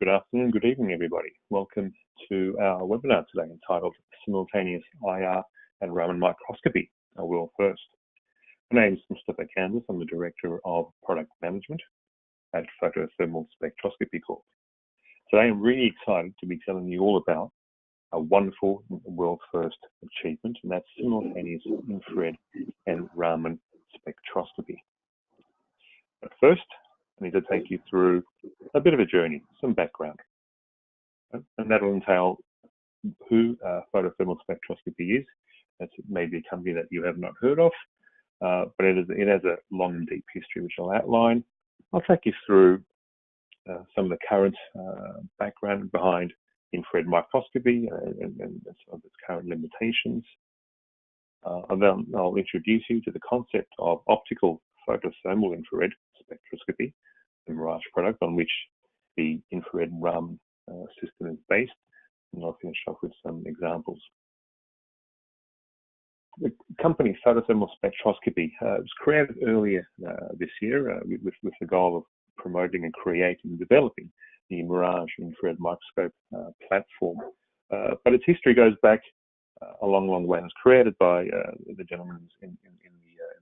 Good afternoon, good evening, everybody. Welcome to our webinar today entitled Simultaneous IR and Raman Microscopy, a world first. My name is Mustafa Kansas. I'm the Director of Product Management at Photothermal Spectroscopy Corp. Today I'm really excited to be telling you all about a wonderful world first achievement, and that's simultaneous infrared and Raman spectroscopy. But first, I need to take you through a bit of a journey, some background, and that'll entail who photothermal spectroscopy is. That's maybe a company that you have not heard of, but it has a long and deep history, which I'll outline. I'll take you through some of the current background behind infrared microscopy and some of its current limitations. And then I'll introduce you to the concept of optical photothermal infrared spectroscopy, the Mirage product on which the infrared Raman system is based, and I'll finish off with some examples. The company Photothermal Spectroscopy was created earlier this year with the goal of promoting and creating and developing the Mirage infrared microscope platform. But its history goes back a long way. It was created by the gentleman in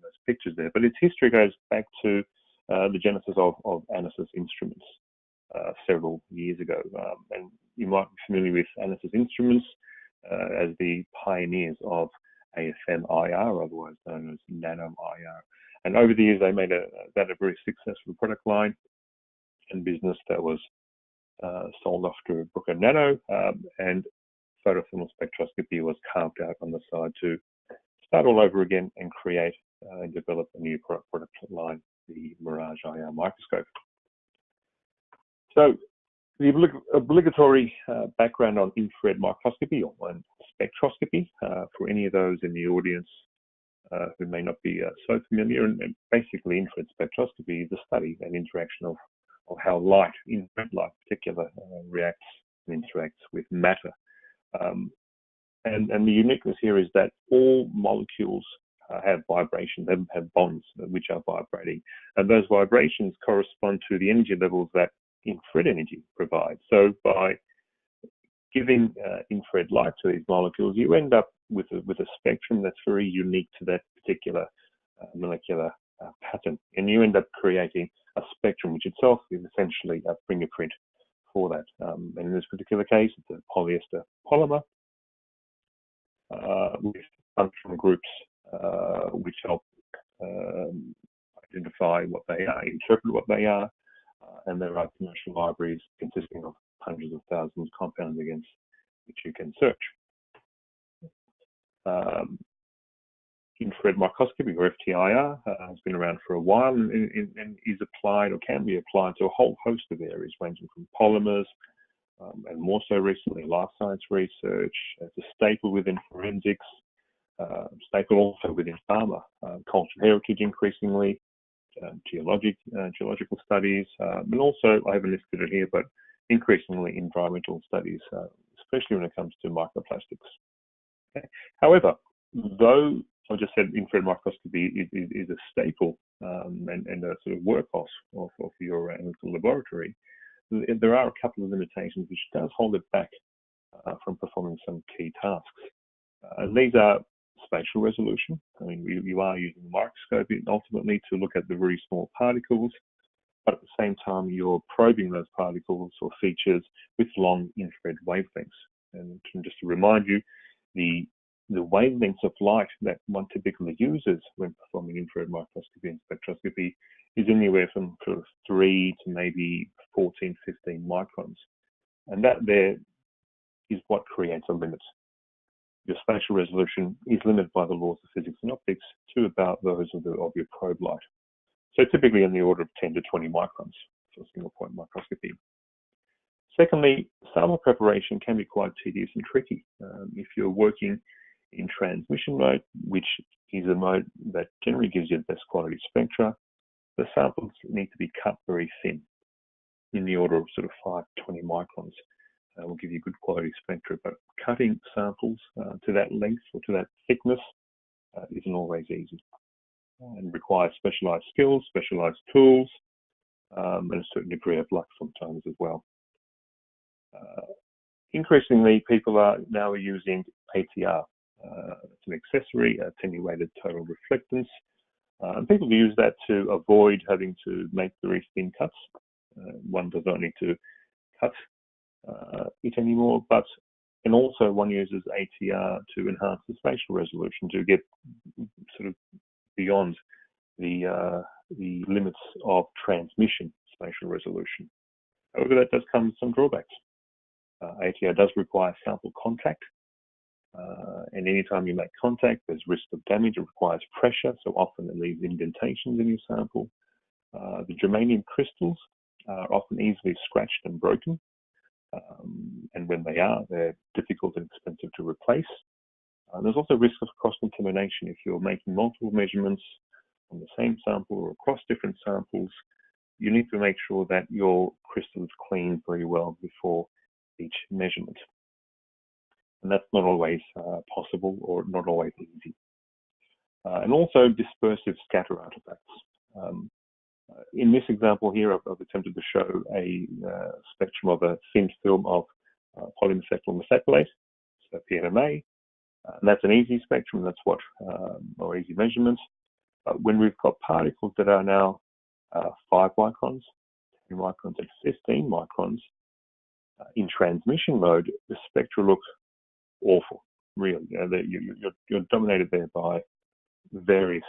those pictures there, but its history goes back to the genesis of Anisys Instruments several years ago. And you might be familiar with Anisys Instruments as the pioneers of AFM IR, otherwise known as nano IR. And over the years, they made that a very successful product line and business that was sold off to Bruker Nano, and photothermal spectroscopy was carved out on the side to start all over again and create and develop a new product line, the Mirage IR microscope. So the obligatory background on infrared microscopy or spectroscopy for any of those in the audience who may not be so familiar, and basically infrared spectroscopy is the study and interaction of how light, infrared light in particular, reacts and interacts with matter. And the uniqueness here is that all molecules have vibrations, they have bonds which are vibrating, and those vibrations correspond to the energy levels that infrared energy provides. So by giving infrared light to these molecules, you end up with a spectrum that's very unique to that particular molecular pattern, and you end up creating a spectrum which itself is essentially a fingerprint for that. And in this particular case, it's a polyester polymer with functional groups which help identify what they are, interpret what they are, and there are commercial libraries consisting of hundreds of thousands of compounds against which you can search. Infrared microscopy, or FTIR, has been around for a while and is applied or can be applied to a whole host of areas ranging from polymers and more so recently life science research. It's a staple within forensics, staple also within pharma, cultural heritage increasingly, geological studies, and also, I haven't listed it here, but increasingly environmental studies, especially when it comes to microplastics. Okay. However, though I just said infrared microscopy is a staple and a sort of workhorse of your analytical laboratory, there are a couple of limitations which does hold it back from performing some key tasks. These are spatial resolution. I mean, you are using a microscope ultimately to look at the very small particles, but at the same time, you're probing those particles or features with long infrared wavelengths. And just to remind you, the wavelengths of light that one typically uses when performing infrared microscopy and spectroscopy is anywhere from sort of 3 to maybe 14, 15 microns. And that there is what creates a limit. Your spatial resolution is limited by the laws of physics and optics to about those of your probe light. So typically in the order of 10 to 20 microns for single point microscopy. Secondly, sample preparation can be quite tedious and tricky. If you're working in transmission mode, which is a mode that generally gives you the best quality spectra, the samples need to be cut very thin, in the order of sort of 5 to 20 microns. Will give you good quality spectra, but cutting samples to that length or to that thickness isn't always easy, and requires specialized skills, specialized tools, and a certain degree of luck sometimes as well. Increasingly, people are now using ATR. It's an accessory, attenuated total reflectance. And people use that to avoid having to make very thin cuts. One does not need to cut it anymore, and also one uses ATR to enhance the spatial resolution to get sort of beyond the limits of transmission spatial resolution. However, that does come with some drawbacks. ATR does require sample contact, and anytime you make contact, there's risk of damage. It requires pressure, so often it leaves indentations in your sample. The germanium crystals are often easily scratched and broken, and when they are, they're difficult and expensive to replace. There's also risk of cross-contamination if you're making multiple measurements on the same sample or across different samples. You need to make sure that your crystal is cleaned very well before each measurement. And that's not always possible or not always easy. And also dispersive scatter artifacts. In this example here, I've attempted to show a spectrum of a thin film of polymer methacrylate, so PMMA. And that's an easy spectrum, that's what, or easy measurements. But when we've got particles that are now 5 microns, 10 microns, and 15 microns, in transmission mode, the spectra look awful, really. You're dominated there by various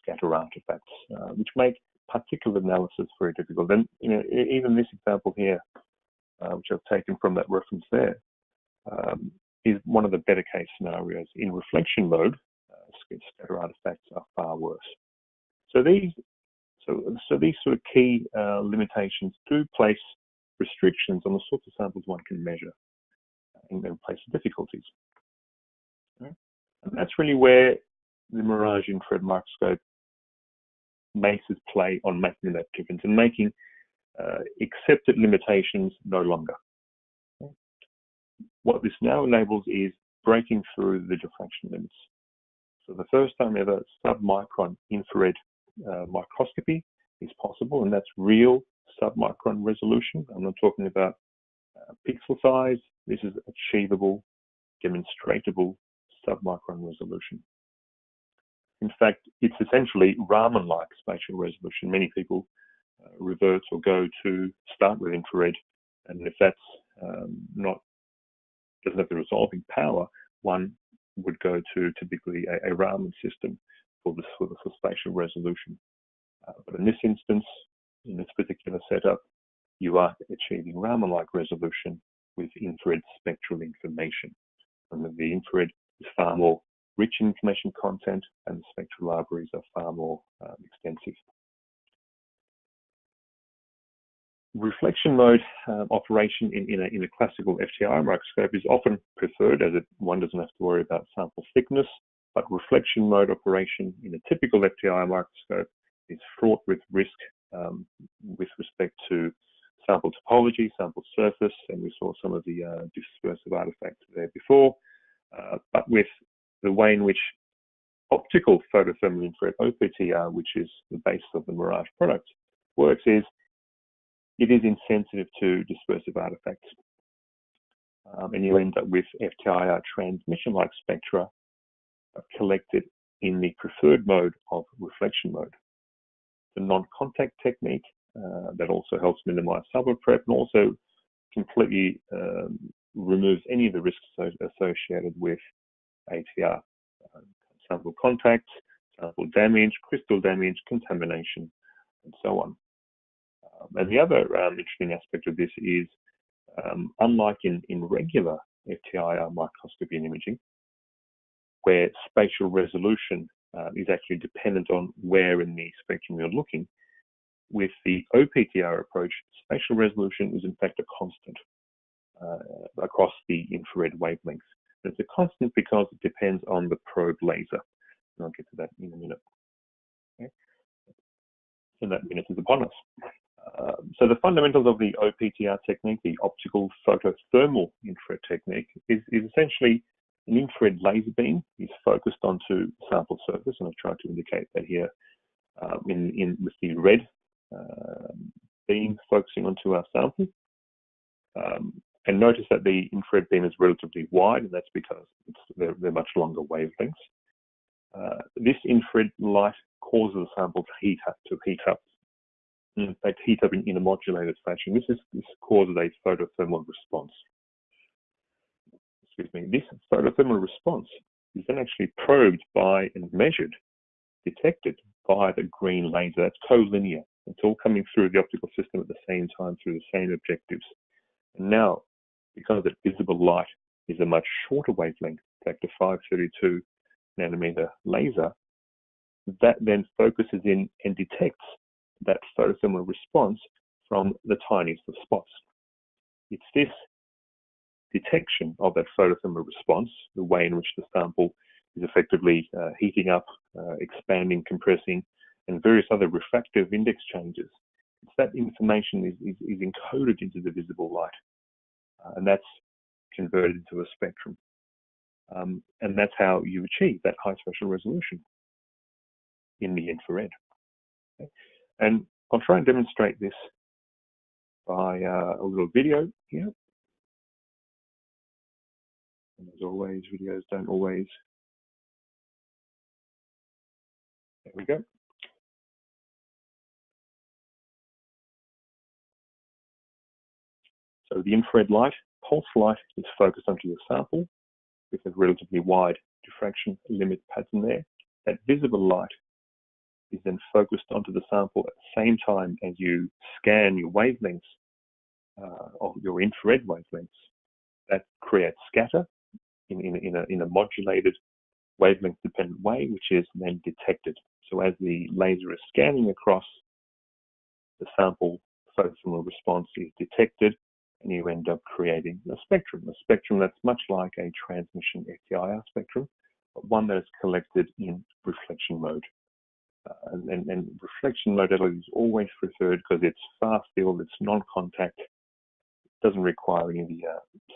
scatter artifacts, which make particular analysis very difficult. And even this example here, which I've taken from that reference there, is one of the better case scenarios. In reflection mode, scatter artifacts are far worse. So these sort of key limitations do place restrictions on the sorts of samples one can measure, and then place difficulties. And that's really where the Mirage infrared microscope makes its play on making that difference and making accepted limitations no longer. What this now enables is breaking through the diffraction limits. So the first time ever submicron infrared microscopy is possible, and that's real submicron resolution. I'm not talking about pixel size. This is achievable, demonstratable submicron resolution. In fact, it's essentially Raman-like spatial resolution. Many people revert or go to start with infrared, and if that's doesn't have the resolving power, one would go to typically a Raman system for spatial resolution. But in this instance, in this particular setup, you are achieving Raman-like resolution with infrared spectral information. And the infrared is far more rich in information content, and the spectral libraries are far more extensive. Reflection mode operation in a classical FTIR microscope is often preferred, as one doesn't have to worry about sample thickness, but reflection mode operation in a typical FTIR microscope is fraught with risk with respect to sample topology, sample surface, and we saw some of the dispersive artifacts there before, but with the way in which optical photothermal infrared O-PTIR, which is the basis of the Mirage product, works is it is insensitive to dispersive artifacts. And you end up with FTIR transmission-like spectra collected in the preferred mode of reflection mode. The non-contact technique that also helps minimize sample prep and also completely removes any of the risks associated with ATR. Sample contact, sample damage, crystal damage, contamination, and so on. And the other interesting aspect of this is, unlike in regular FTIR microscopy and imaging, where spatial resolution is actually dependent on where in the spectrum you're looking, with the O-PTIR approach, spatial resolution is in fact a constant across the infrared wavelengths. It's a constant because it depends on the probe laser. And I'll get to that in a minute. Okay. So that minute is upon us. So the fundamentals of the O-PTIR technique, the optical photothermal infrared technique, is essentially an infrared laser beam is focused onto sample surface, and I've tried to indicate that here with the red beam focusing onto our sample. And notice that the infrared beam is relatively wide, and that's because they're much longer wavelengths. This infrared light causes the sample to heat up. In fact, heat up in a modulated fashion. This causes a photothermal response. Excuse me. This photothermal response is then actually probed by and measured, detected by the green laser. That's collinear. It's all coming through the optical system at the same time through the same objectives. And now, because that visible light is a much shorter wavelength, in fact, a 532 nanometer laser, that then focuses in and detects that photothermal response from the tiniest of spots. It's this detection of that photothermal response, the way in which the sample is effectively heating up, expanding, compressing, and various other refractive index changes. It's that information is encoded into the visible light, and that's converted into a spectrum. And that's how you achieve that high spatial resolution in the infrared. Okay? And I'll try and demonstrate this by a little video here. And as always, videos don't always. There we go. So the infrared light, pulse light, is focused onto your sample with a relatively wide diffraction limit pattern there. That visible light is then focused onto the sample at the same time as you scan your wavelengths, of your infrared wavelengths. That creates scatter in a modulated wavelength-dependent way, which is then detected. So as the laser is scanning across, the sample photothermal response is detected, and you end up creating a spectrum that's much like a transmission FTIR spectrum, but one that is collected in reflection mode. And reflection modality is always preferred because it's fast field, it's non-contact, doesn't require any of the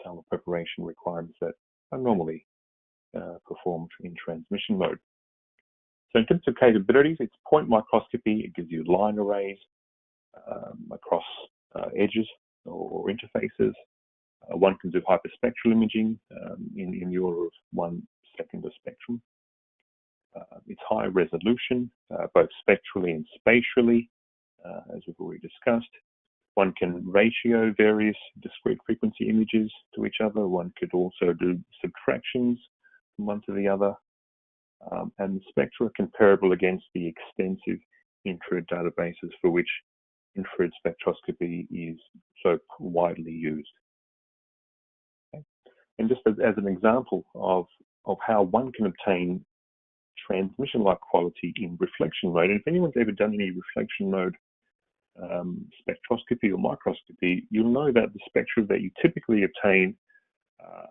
sample preparation requirements that are normally performed in transmission mode. So in terms of capabilities, it's point microscopy. It gives you line arrays across edges or interfaces. One can do hyperspectral imaging in the order of 1 second a spectrum. It's high resolution, both spectrally and spatially, as we've already discussed. One can ratio various discrete frequency images to each other. One could also do subtractions from one to the other. And the spectra are comparable against the extensive infrared databases for which infrared spectroscopy is so widely used. Okay. And just as an example of how one can obtain transmission-like quality in reflection mode, and if anyone's ever done any reflection mode spectroscopy or microscopy, you'll know that the spectra that you typically obtain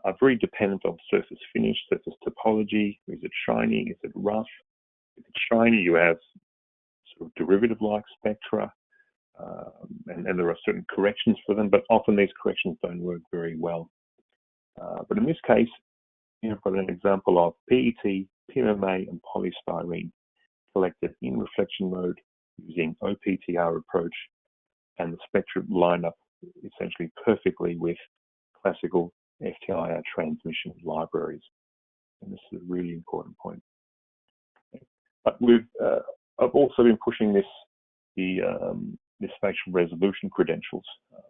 are very dependent on surface finish, surface topology. Is it shiny? Is it rough? If it's shiny, you have sort of derivative-like spectra, and there are certain corrections for them, but often these corrections don't work very well. But in this case, I've got an example of PET, PMMA, and polystyrene collected in reflection mode using O-PTIR approach, and the spectra line up essentially perfectly with classical FTIR transmission libraries. And this is a really important point. But I've also been pushing this spatial resolution credentials.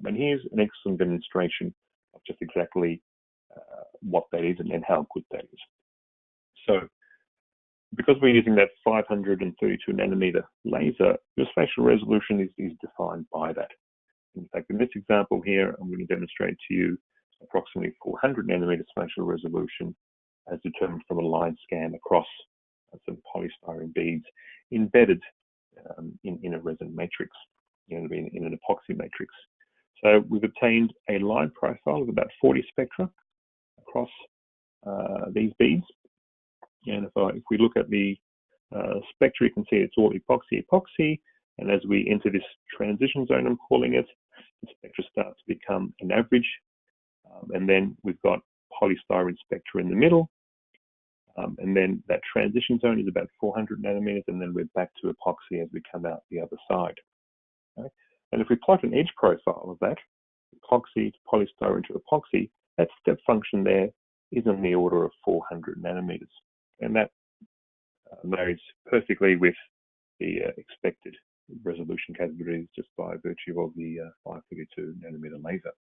And here's an excellent demonstration of just exactly what that is and how good that is. So because we're using that 532 nanometer laser, your spatial resolution is defined by that. In fact, in this example here, I'm going to demonstrate to you approximately 400 nanometer spatial resolution as determined from a line scan across some polystyrene beads embedded in a resin matrix, in an epoxy matrix. So we've obtained a line profile of about 40 spectra across these beads. And if we look at the spectra, you can see it's all epoxy, and as we enter this transition zone, I'm calling it, the spectra starts to become an average, and then we've got polystyrene spectra in the middle, and then that transition zone is about 400 nanometers, and then we're back to epoxy as we come out the other side. Okay? And if we plot an edge profile of that, we epoxy to polystyrene to epoxy, that step function there is on the order of 400 nanometers. And that marries perfectly with the expected resolution capabilities just by virtue of the 532 nanometer laser.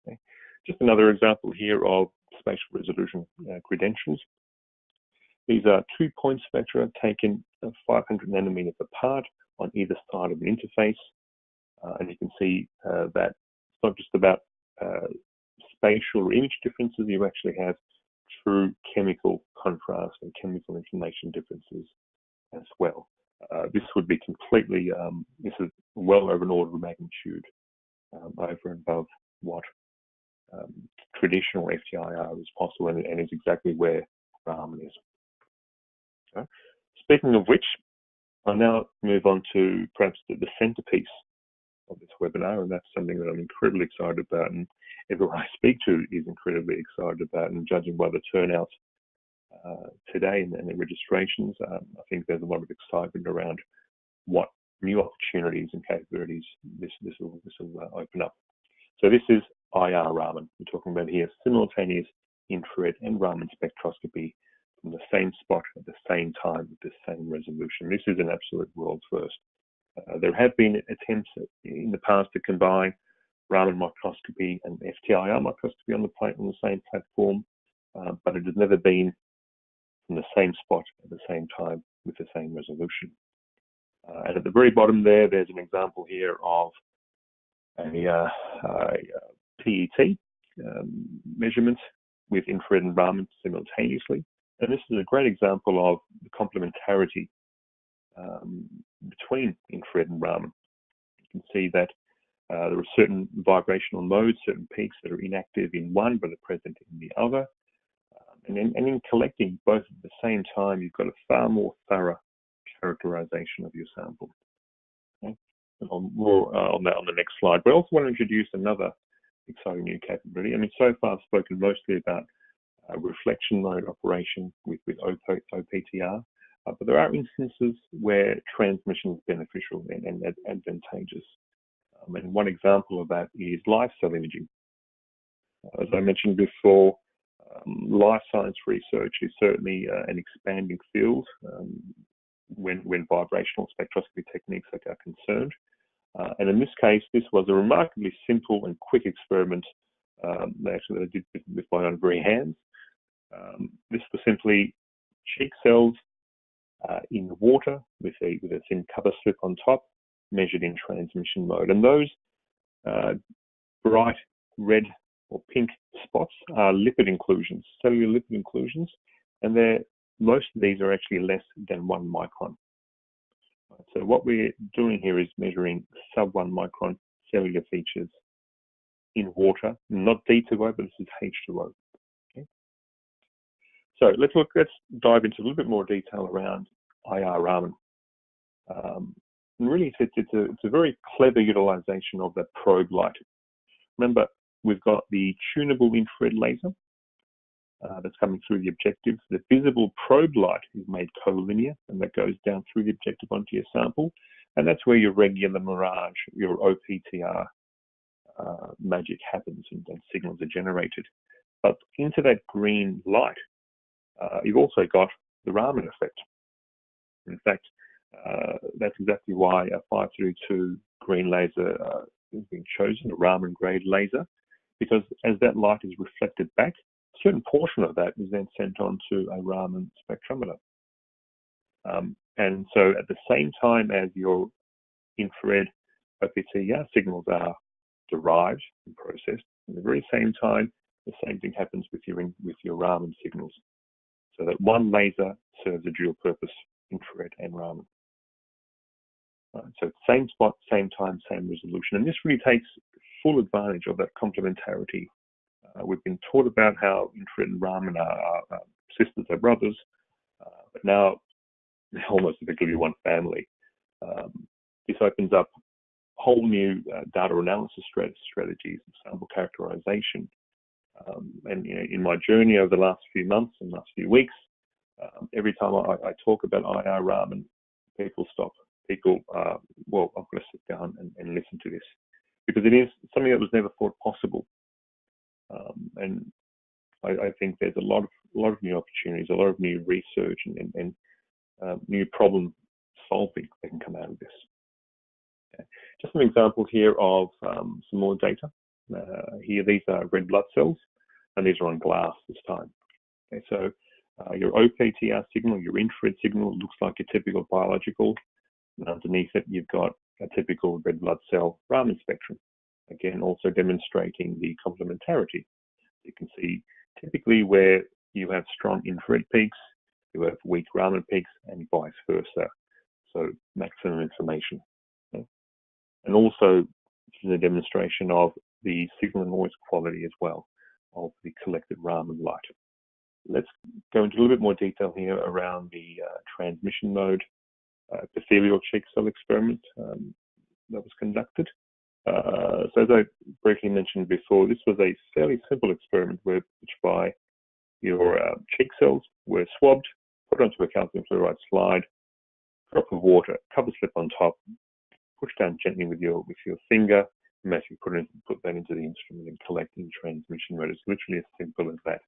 Okay. Just another example here of spatial resolution credentials. These are 2-point spectra taken 500 nanometers apart on either side of an interface. And you can see that it's not just about spatial or image differences, you actually have true chemical contrast and chemical information differences as well. This would be completely, this is well over an order of magnitude over and above what traditional FTIR is possible, and is exactly where Raman is. Okay. Speaking of which, I'll now move on to perhaps the centerpiece of this webinar, and that's something that I'm incredibly excited about, and everyone I speak to is incredibly excited about. And judging by the turnout today and the registrations, I think there's a lot of excitement around what new opportunities and capabilities this will open up. So this is IR Raman. We're talking about here simultaneous infrared and Raman spectroscopy from the same spot at the same time with the same resolution. This is an absolute world first. There have been attempts in the past to combine Raman microscopy and FTIR microscopy on the same platform, but it has never been from the same spot at the same time with the same resolution. And at the very bottom there's an example here of a PET measurement with infrared and Raman simultaneously. And this is a great example of the complementarity between infrared and Raman. You can see that there are certain vibrational modes, certain peaks that are inactive in one but are present in the other. And in collecting both at the same time, you've got a far more thorough characterization of your sample. Okay? More on that on the next slide. But I also want to introduce another exciting new capability. I mean, so far I've spoken mostly about reflection mode operation with O-PTIR, but there are instances where transmission is beneficial and advantageous. And one example of that is live cell imaging. As I mentioned before, life science research is certainly an expanding field when vibrational spectroscopy techniques are concerned. And in this case, this was a remarkably simple and quick experiment that I did with my own very hands. This was simply cheek cells in water with a thin cover slip on top, measured in transmission mode. And those bright red or pink spots are lipid inclusions, cellular lipid inclusions, and most of these are actually less than 1 micron. So what we're doing here is measuring sub 1 micron cellular features in water, not D2O, but this is H2O. Okay. So let's dive into a little bit more detail around IR Raman. And really, it's a very clever utilization of that probe light. Remember, we've got the tunable infrared laser that's coming through the objective. The visible probe light is made collinear, and that goes down through the objective onto your sample. And that's where your regular mirage, your O-PTIR magic happens and signals are generated. But into that green light, you've also got the Raman effect. In fact, that's exactly why a 532 green laser has been chosen, a Raman grade laser, because as that light is reflected back, a certain portion of that is then sent on to a Raman spectrometer. And so at the same time as your infrared O-PTIR signals are derived and processed, at the very same time, the same thing happens with your Raman signals. So that one laser serves a dual purpose, infrared and Raman. So same spot, same time, same resolution. And this really takes full advantage of that complementarity. We've been taught about how infrared and Raman are sisters or brothers, but now they're almost effectively one family. This opens up whole new data analysis strategies and sample characterization. And in my journey over the last few months and last few weeks, every time I talk about IR Raman, people stop. People, well, I'm going to sit down and listen to this, because it is something that was never thought possible. And I think there's a lot of new opportunities, a lot of new research and new problem solving that can come out of this. Okay. Just an example here of some more data. Here, these are red blood cells, and these are on glass this time. Okay, so your O-PTIR signal, your infrared signal, looks like a typical biological. And underneath it, you've got a typical red blood cell Raman spectrum. Again, also demonstrating the complementarity. You can see typically where you have strong infrared peaks, you have weak Raman peaks, and vice versa. So maximum information. Okay. And also, this is a demonstration of the signal and noise quality as well of the collected Raman light. Let's go into a little bit more detail here around the transmission mode epithelial cheek cell experiment that was conducted. So as I briefly mentioned before, this was a fairly simple experiment whereby your cheek cells were swabbed, put onto a calcium fluoride slide, drop of water, cover slip on top, push down gently with your finger, and actually put that into the instrument and collect in transmission mode. It's literally as simple as that.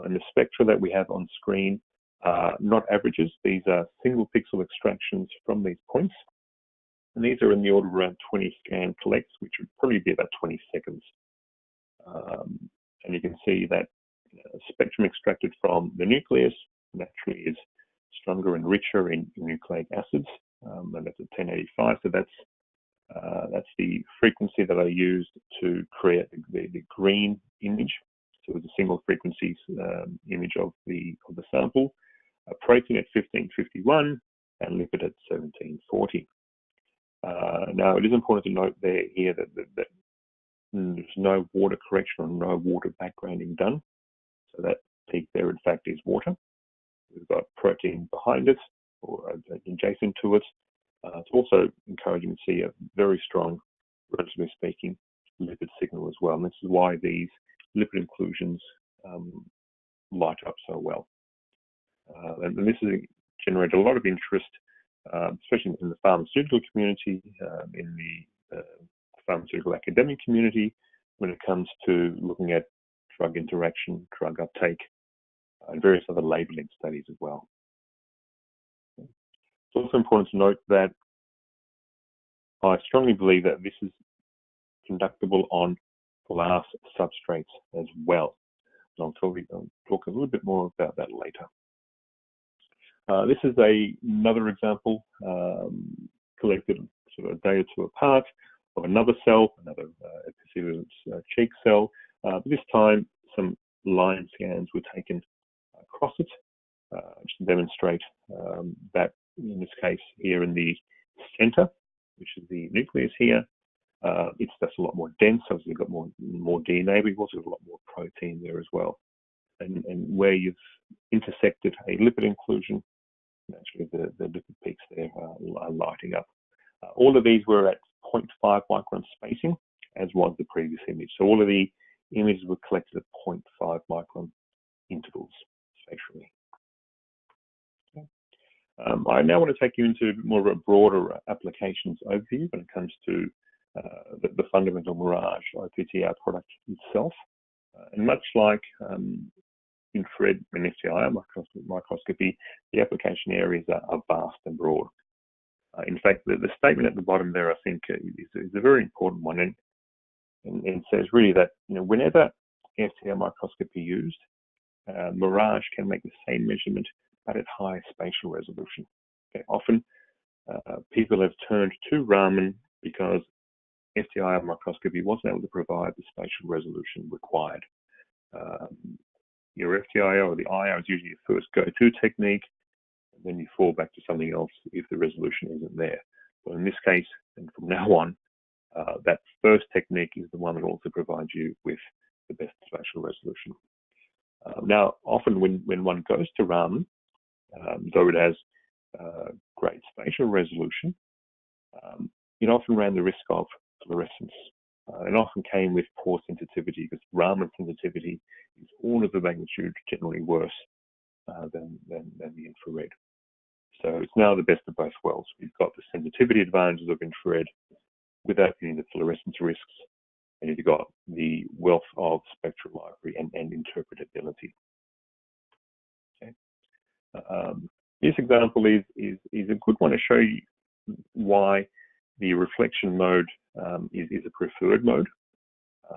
And the spectra that we have on screen are not averages. These are single pixel extractions from these points. And these are in the order of around 20 scan collects, which would probably be about 20 seconds. And you can see that spectrum extracted from the nucleus naturally is stronger and richer in nucleic acids, and that's at 1085. So that's the frequency that I used to create the green image. So it was a single frequency image of the sample, protein at 1551 and lipid at 1740. Now, it is important to note here that there's no water correction or no water backgrounding done. So that peak there, in fact, is water. We've got protein behind it or adjacent to it. It's also encouraging to see a very strong, relatively speaking, lipid signal as well. And this is why these lipid inclusions light up so well. And this has generated a lot of interest, especially in the pharmaceutical community, in the pharmaceutical academic community, when it comes to looking at drug interaction, drug uptake, and various other labeling studies as well. It's also important to note that I strongly believe that this is conductable on glass substrates as well. And I'll talk a little bit more about that later. This is another example collected sort of a day or two apart of another cell, another epithelial cheek cell. But this time, some line scans were taken across it just to demonstrate that, in this case, here in the center, which is the nucleus here, it's just a lot more dense, so you've got more DNA, but you've also got a lot more protein there as well. And where you've intersected a lipid inclusion, naturally the lipid peaks there are lighting up. All of these were at 0.5 micron spacing, as was the previous image. So all of the images were collected at 0.5 micron intervals spatially. Okay. I now want to take you into more of a broader applications overview when it comes to the fundamental Mirage O-PTIR product itself. And much like infrared and FTIR microscopy, the application areas are vast and broad. In fact, the statement at the bottom there, I think, is a very important one, and says really that whenever FTIR microscopy used, Mirage can make the same measurement but at high spatial resolution. Okay, often people have turned to Raman because FTIR microscopy wasn't able to provide the spatial resolution required. Your FTIR or the IR is usually your first go-to technique, and then you fall back to something else if the resolution isn't there. But in this case, and from now on, that first technique is the one that also provides you with the best spatial resolution. Now, often when one goes to Raman, though it has great spatial resolution, it often ran the risk of fluorescence. And often came with poor sensitivity, because Raman sensitivity is orders of magnitude generally worse than the infrared. So it's now the best of both worlds. We've got the sensitivity advantages of infrared, without any of the fluorescence risks, and you've got the wealth of spectral library and interpretability. Okay. This example is a good one to show you why the reflection mode is a preferred mode,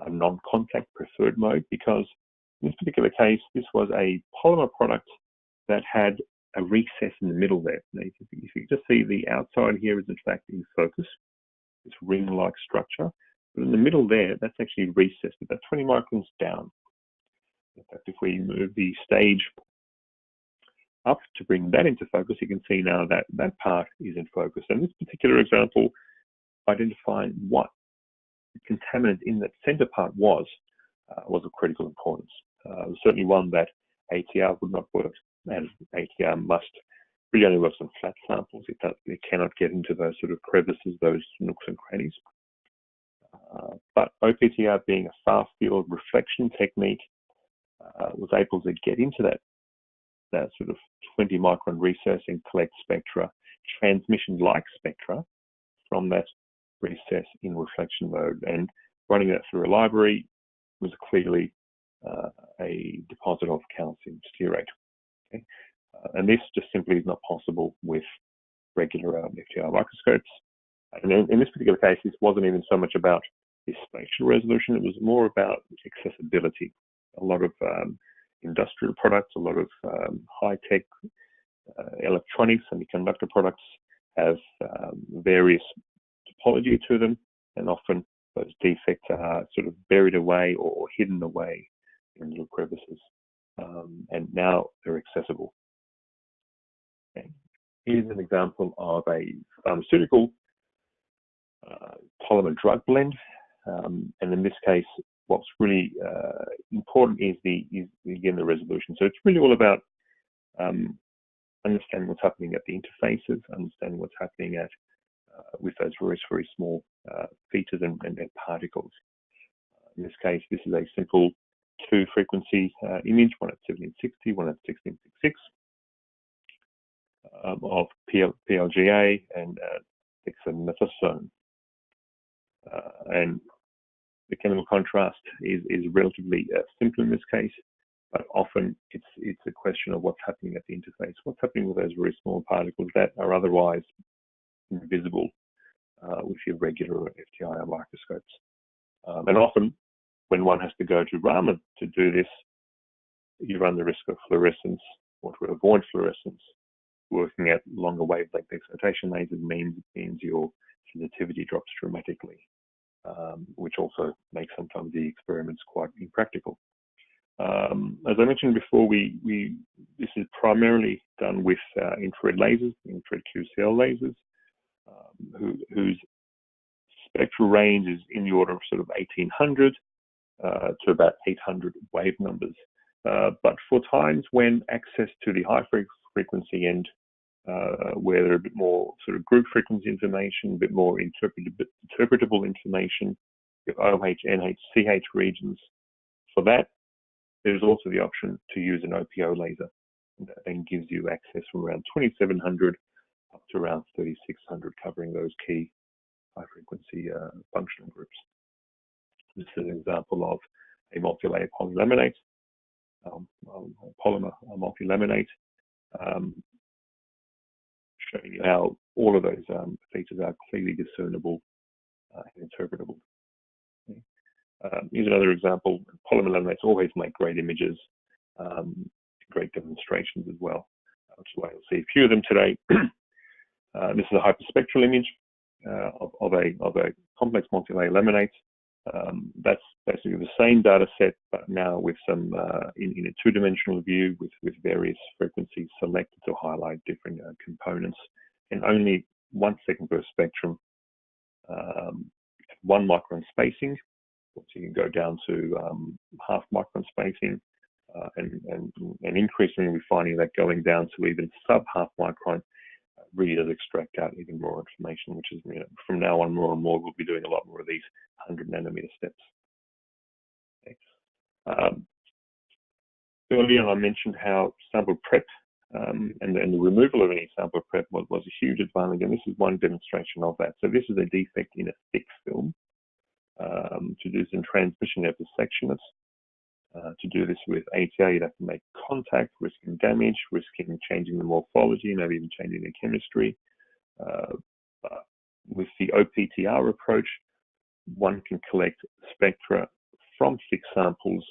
a non-contact preferred mode, because in this particular case, this was a polymer product that had a recess in the middle there. Now, if you just see the outside here is in fact in focus, this ring-like structure, but in the middle there, that's actually recessed about 20 microns down. In fact, if we move the stage up to bring that into focus, you can see now that that part is in focus. And this particular example, identifying what the contaminant in that center part was of critical importance. Certainly one that ATR would not work, and ATR must really only work on flat samples. It cannot get into those sort of crevices, those nooks and crannies. But O-PTIR, being a far field reflection technique, was able to get into that sort of 20 micron recess and collect spectra, transmission-like spectra from that recess in reflection mode. And running that through a library was clearly a deposit of calcium stearate. Okay? And this just simply is not possible with regular FTIR microscopes. And in this particular case, this wasn't even so much about the spatial resolution, it was more about accessibility. A lot of industrial products, a lot of high-tech electronics, semiconductor products have various topology to them, and often those defects are sort of buried away or hidden away in little crevices, and now they're accessible. Okay. Here's an example of a pharmaceutical polymer drug blend, and in this case, what's really important is again the resolution. So it's really all about understanding what's happening at the interfaces, understanding what's happening at with those very, very small features and particles. In this case, this is a simple 2-frequency image, one at 1760, one at 1666, of PLGA and dexamethasone. And the chemical contrast is relatively simple in this case, but often it's a question of what's happening at the interface, what's happening with those very small particles that are otherwise invisible with your regular FTIR microscopes. And often, when one has to go to Raman to do this, you run the risk of fluorescence, or to avoid fluorescence. Working at longer wavelength excitation lasers means your sensitivity drops dramatically, which also makes sometimes the experiments quite impractical. As I mentioned before, this is primarily done with infrared lasers, infrared QCL lasers, whose spectral range is in the order of sort of 1800 to about 800 wave numbers. But for times when access to the high frequency end, where there are a bit more sort of group frequency information, a bit more interpretable information, your OH, NH, CH regions, for that, there's also the option to use an OPO laser. That then gives you access from around 2700 up to around 3600, covering those key high frequency functional groups. This is an example of a multi-layer polylaminate, polymer multi-laminate, showing you how all of those features are clearly discernible and interpretable. Okay. Here's another example. Polymer laminates always make great images, great demonstrations as well, which is why you'll see a few of them today. This is a hyperspectral image of a complex multi-layer laminate. That's basically the same data set, but now with some in a two-dimensional view with various frequencies selected to highlight different components, and only 1 second per spectrum, 1 micron spacing. So you can go down to half micron spacing, and increasingly we're finding that going down to even sub half micron really does extract out even more information, which is, from now on more and more we'll be doing a lot more of these 100 nanometer steps. Okay. Earlier I mentioned how sample prep and the removal of any sample prep was a huge advantage, and this is one demonstration of that. So this is a defect in a thick to do some transmission, you have to section it. To do this with ATR, you'd have to make contact, risking damage, risking changing the morphology, maybe even changing the chemistry. But with the O-PTIR approach, one can collect spectra from fixed samples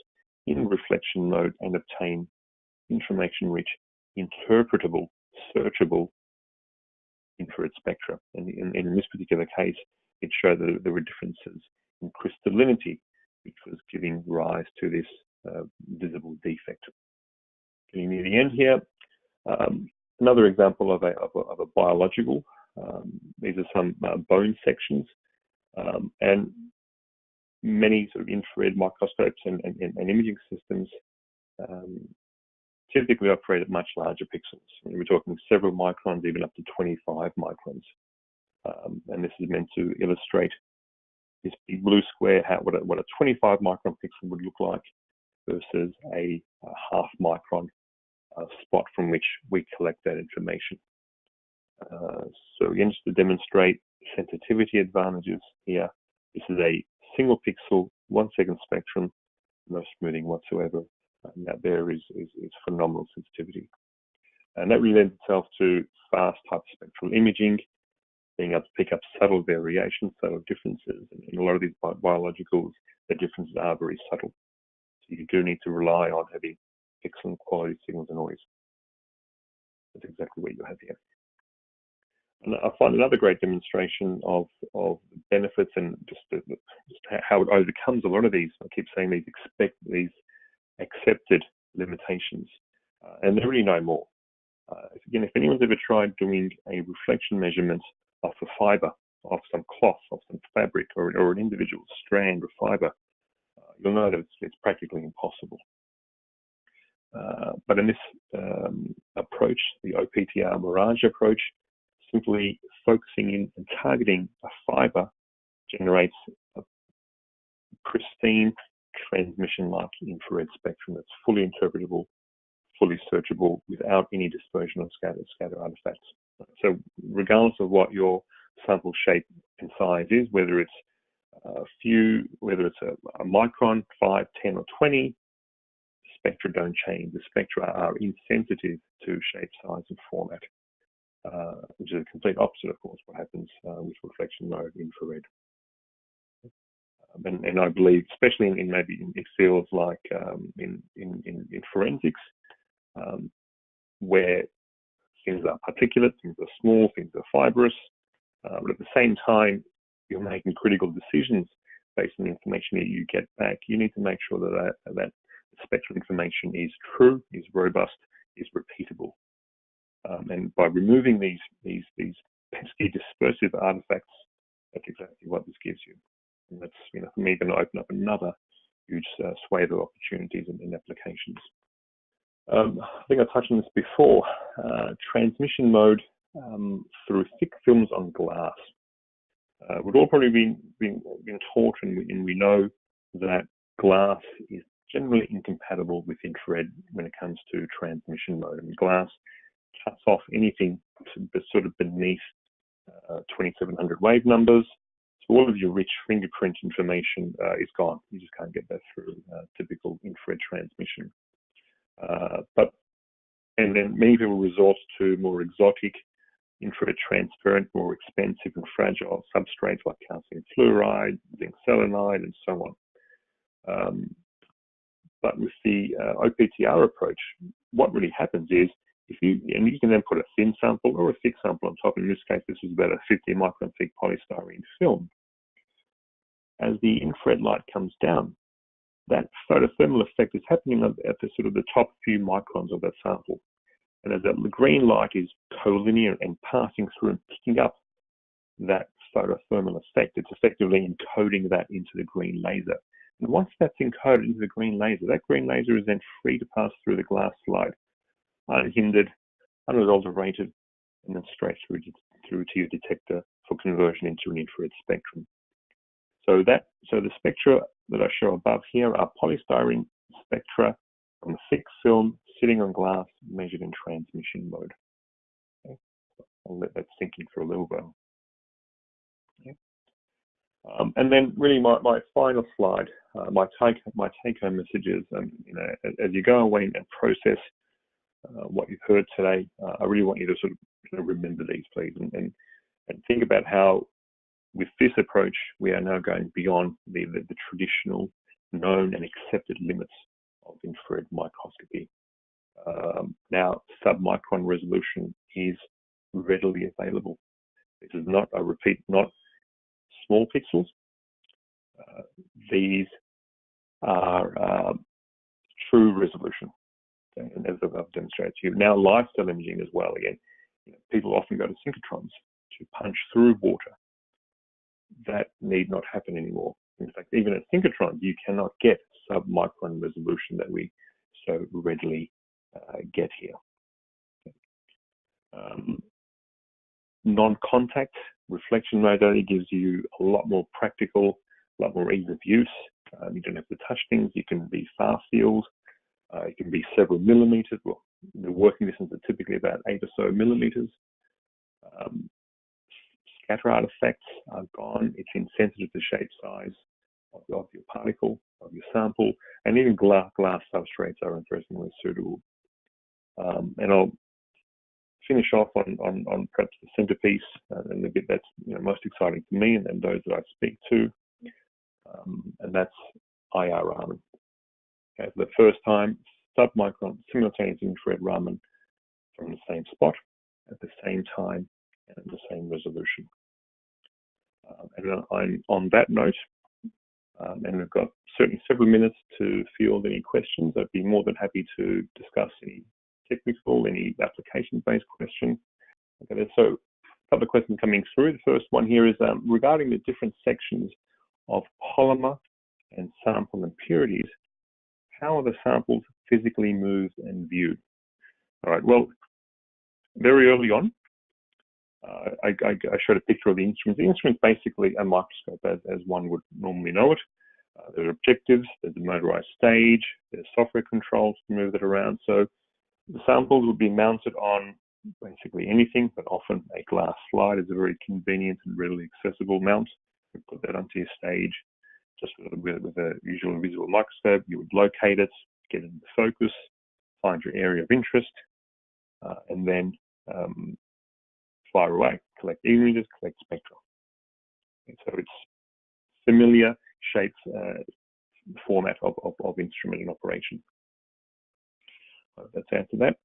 in reflection mode and obtain information-rich, interpretable, searchable infrared spectra. And in this particular case, it showed that there were differences in crystallinity, which was giving rise to this visible defect. Getting near the end here, another example of a biological. These are some bone sections, and many sort of infrared microscopes and imaging systems typically operate at much larger pixels. We're talking several microns, even up to 25 microns. And this is meant to illustrate this big blue square, what a 25 micron pixel would look like versus a half micron spot from which we collect that information. So again, just to demonstrate sensitivity advantages here, this is a single pixel, 1 second spectrum, no smoothing whatsoever. And that there is phenomenal sensitivity. And that really lends itself to fast hyperspectral imaging, being able to pick up subtle variations, subtle differences. And in a lot of these biologicals, the differences are very subtle. So you do need to rely on having excellent quality signals and noise. That's exactly what you have here. And I find another great demonstration of benefits and just how it overcomes a lot of these. I keep saying these accepted limitations, and there are really no more. Again, if anyone's ever tried doing a reflection measurement of a fiber, of some cloth, of some fabric, or an individual strand or fiber, you'll know that it's practically impossible. But in this approach, the O-PTIR Mirage approach, simply focusing in and targeting a fiber generates a pristine transmission-like infrared spectrum that's fully interpretable, fully searchable, without any dispersion or scatter artifacts. So regardless of what your sample shape and size is, whether it's a micron, 5, 10, or 20, the spectra don't change. The spectra are insensitive to shape, size, and format, which is a complete opposite, of course, what happens with reflection mode infrared. And I believe, especially in fields like in forensics, where things are particulate, things are small, things are fibrous, but at the same time, you're making critical decisions based on the information that you get back. You need to make sure that spectral information is true, is robust, is repeatable. And by removing these pesky dispersive artifacts, that's exactly what this gives you. And that's, for me, going to open up another huge swathe of opportunities in applications. I think I touched on this before. Transmission mode through thick films on glass. We've all probably been taught, and we know that glass is generally incompatible with infrared when it comes to transmission mode. And glass cuts off anything sort of beneath 2700 wave numbers. So all of your rich fingerprint information is gone. You just can't get that through typical infrared transmission. And then many people resort to more exotic infrared transparent, more expensive and fragile substrates like calcium fluoride, zinc selenide, and so on. But with the O-PTIR approach, what really happens is, you can then put a thin sample or a thick sample on top. In this case, this is about a 50 micron thick polystyrene film. As the infrared light comes down, that photothermal effect is happening at the top few microns of that sample. And as that green light is collinear and passing through and picking up that photothermal effect, it's effectively encoding that into the green laser. And once that's encoded into the green laser, that green laser is then free to pass through the glass slide, unhindered, unadulterated, and then straight through to your detector for conversion into an infrared spectrum. So the spectra that I show above here are polystyrene spectra from a thick film sitting on glass, measured in transmission mode. Okay. I'll let that sink in for a little while. Okay. And then really my final slide, my take-home messages, you know, as you go away and process what you've heard today, I really want you to sort of remember these, please, and think about how with this approach we are now going beyond the traditional known and accepted limits of infrared microscopy. Now submicron resolution is readily available. This is not, I repeat, not small pixels. These are true resolution, and as I've demonstrated to you. Now live cell imaging as well. Again, you know, people often go to synchrotrons to punch through water. That need not happen anymore. In fact, even at synchrotron, you cannot get submicron resolution that we so readily get here. Non-contact reflection modality gives you a lot more practical, a lot more ease of use. You don't have to touch things. You can be far field. It can be several millimeters. Well, the working distance are typically about 8 or so millimeters. Scatter artifacts are gone. It's insensitive to shape size of your particle, of your sample, and even glass substrates are interestingly suitable. And I'll finish off on perhaps the centerpiece and the bit that's, you know, most exciting to me and those that I speak to, and that's IR-Raman. Okay, for the first time, submicron simultaneous infrared Raman from the same spot at the same time and the same resolution. And I'm on that note, and we've got certainly several minutes to field any questions. I'd be more than happy to discuss any technical, any application-based question. Okay, so a couple of questions coming through. The first one here is regarding the different sections of polymer and sample impurities. How are the samples physically moved and viewed? All right, well, very early on, I showed a picture of the instrument. The instrument's basically a microscope as one would normally know it. There are objectives, there's a motorized stage, there's software controls to move it around. So the samples would be mounted on basically anything, but often a glass slide is a very convenient and readily accessible mount. You put that onto your stage just with a usual visual microscope. You would locate it, get it into focus, find your area of interest, and then fire away, collect images, collect spectra. And so it's familiar shapes, format of instrument and operation. Let's answer that.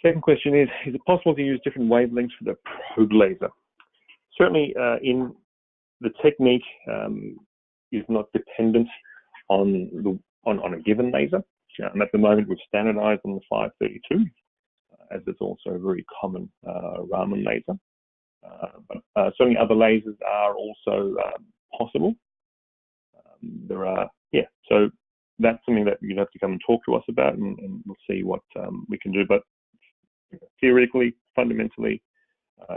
Second question is it possible to use different wavelengths for the probe laser? Certainly, in the technique is not dependent on a given laser. And at the moment, we've standardized on the 532, as it's also a very common Raman laser. But certainly other lasers are also possible. There are, yeah, so that's something that you'd have to come and talk to us about, and we'll see what we can do. But theoretically, fundamentally,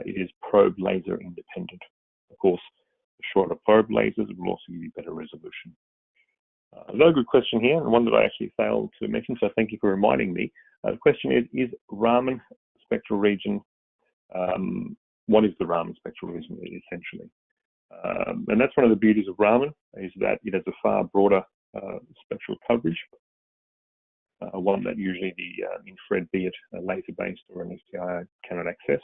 it is probe laser independent. Of course, the shorter probe lasers will also give you better resolution. Another good question here, and one that I actually failed to mention, so thank you for reminding me. The question is Raman spectral region, what is the Raman spectral region essentially? And that's one of the beauties of Raman, is that it has a far broader spectral coverage, one that usually the infrared, be it laser-based or an STI, cannot access.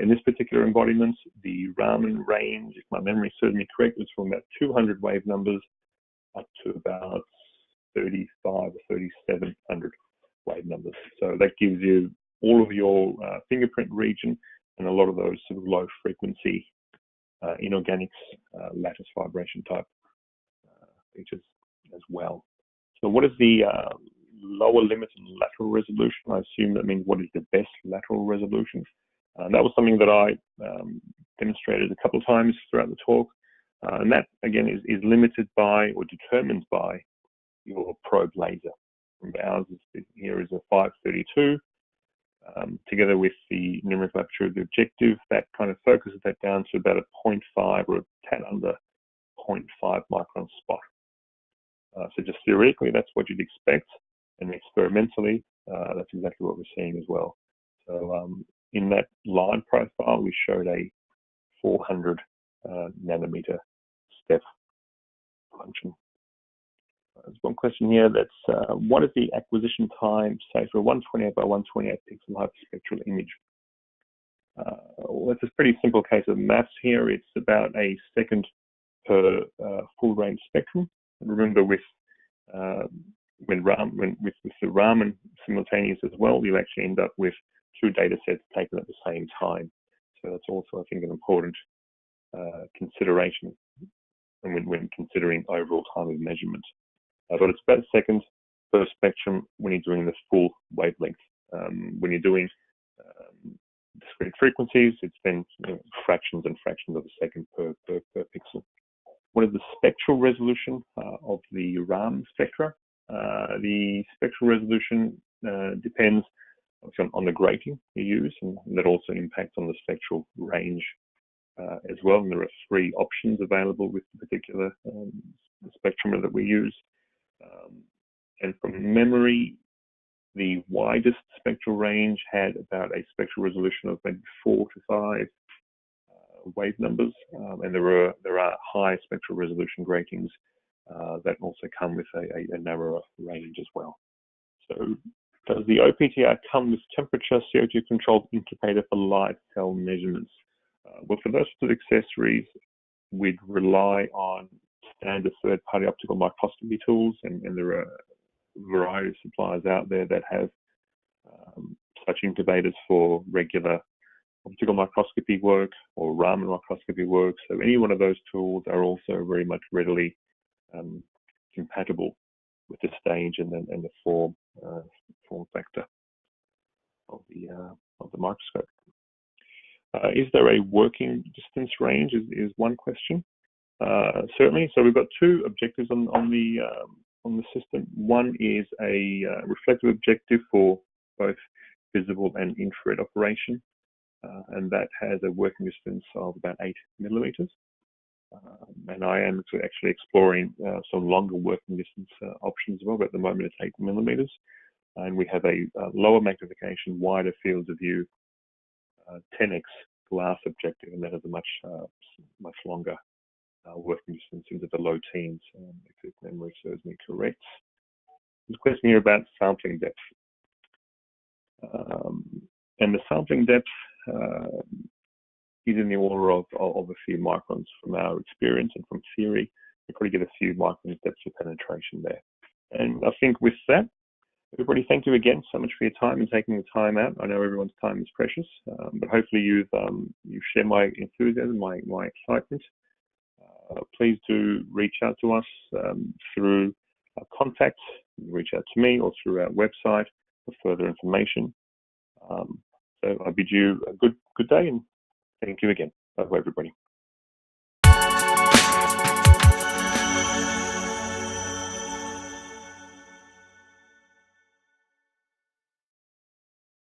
In this particular embodiment, the Raman range, if my memory serves me correct, is from about 200 wave numbers up to about 35 or 3700 wave numbers. So that gives you all of your fingerprint region and a lot of those sort of low frequency inorganics, lattice vibration type features as well. So what is the lower limit in lateral resolution? I assume that means what is the best lateral resolution? That was something that I demonstrated a couple of times throughout the talk. And that, again, is limited by or determined by your probe laser. Ours here is a 532. Together with the numerical aperture of the objective, that kind of focuses that down to about a 0.5 or a tad under 0.5 micron spot. So just theoretically, that's what you'd expect, and experimentally, that's exactly what we're seeing as well. So in that line profile, we showed a 400 nanometer depth function. There's one question here that's, what is the acquisition time, say, for a 128 by 128 pixel hyperspectral image? Well, it's a pretty simple case of maths here. It's about a second per full range spectrum. And remember, with the Raman simultaneous as well, you actually end up with two data sets taken at the same time. So that's also, I think, an important consideration when considering overall time of measurement. But it's about a second per spectrum when you're doing the full wavelength. When you're doing discrete frequencies, it's then fractions and fractions of a second per pixel. What is the spectral resolution of the Raman spectra? The spectral resolution depends on the grating you use, and that also impacts on the spectral range as well. And there are three options available with the particular spectrometer that we use. And from memory, the widest spectral range had about a spectral resolution of maybe 4 to 5 wave numbers, and there are high spectral resolution gratings that also come with a narrower range as well. So, does the O-PTIR come with temperature CO2 controlled indicator for light cell measurements? Well, for those sorts of accessories, we'd rely on standard third-party optical microscopy tools, and there are a variety of suppliers out there that have such incubators for regular optical microscopy work or Raman microscopy work. So any one of those tools are also very much readily compatible with the stage and the form factor of the microscope. Is there a working distance range? Is one question. Certainly. So we've got two objectives on the system. One is a reflective objective for both visible and infrared operation, and that has a working distance of about 8 millimeters. And I am actually exploring some longer working distance options as well, but at the moment it's 8 millimeters. And we have a lower magnification, wider field of view, 10x glass objective, and that has a much longer working distance into the low teens, if memory serves me correct. There's a question here about sampling depth. And the sampling depth is in the order of a few microns from our experience and from theory. We probably get a few microns depth of penetration there. And I think with that, everybody, thank you again so much for your time and taking the time out. I know everyone's time is precious, but hopefully you share my enthusiasm, my excitement. Please do reach out to us through contact. Reach out to me or through our website for further information. So I bid you a good day, and thank you again. Bye, everybody.